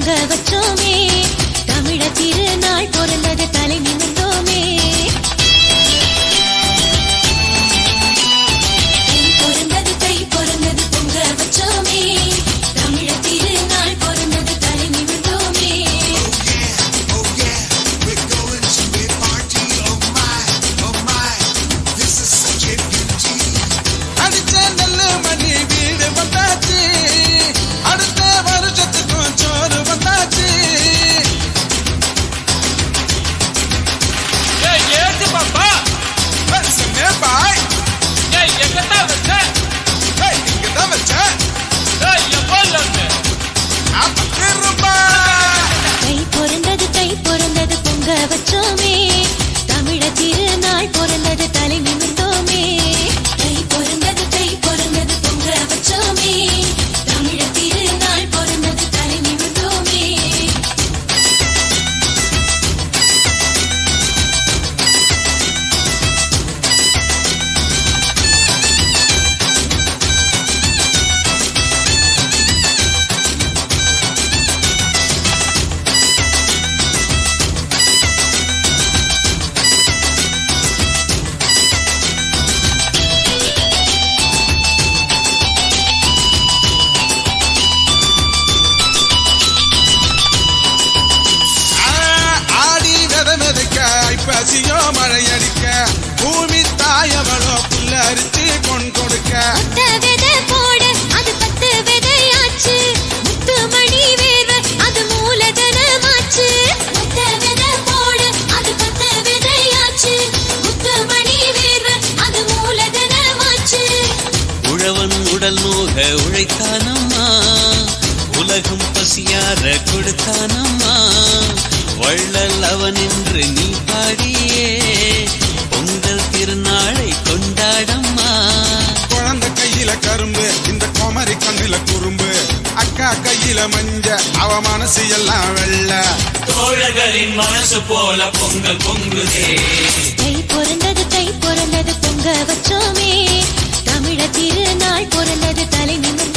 பொங்க வச்சோமே தமிழ திருநாள் பிறந்தது தலை நிமிர்ந்தோமே தை பிறந்தது பொங்க வச்சோமே தமிழ திருநாள் பிறந்தது தலை நிமிர்ந்தோமே அடிச்ச நல்ல மணி வீடு வந்தாச்சு அடுத்த வருஷத்துக்கும் சோறு வந்தாச்சு ஏத்து பாப்பா சொன்னே பாய் எங்கதான் வச்ச இங்கதான் வச்சேன் எவ்வளவு ₹10 தை பிறந்தது பொங்க வச்சோமே தமிழ திருநாள் பிறந்தது தலை நிமிர்ந்தோமே தை பிறந்தது பொங்க வச்சோமே தமிழ திருநாள் பிறந்தது தலை நிமிர்ந்தோமே பசியோ மழையடிக்க பூமி தாயவளோ புல்லரிச்சு கொண்டு கொடுக்க விதை போட அது 10 விதையாச்சு முத்து மணி வேர்வை அது மூலதனமாச்சு விதை போட அது 10 விதையாச்சு முத்து மணி வேர்வை அது மூலதனமாச்சு உழவன் உடல் நோக உழைத்தானம்மா உலகம் பசியார கொடுத்தானம்மா வள்ளல் அவன் என்று நீ பாடியே பொங்கல் திருநாளை கொண்டாடம்மா குழந்தை கையில கரும்பு இந்த குமரி கண்ணில குறும்பு அக்கா கையில மஞ்ச அவ மனசு எல்லாம் வெள்ள தோழர்களின் மனசு போல பொங்கல் பொங்குதே தை பிறந்தது பொங்க வச்சோமே தமிழ திருநாள் பிறந்தது தலை நிமிர்ந்தோமே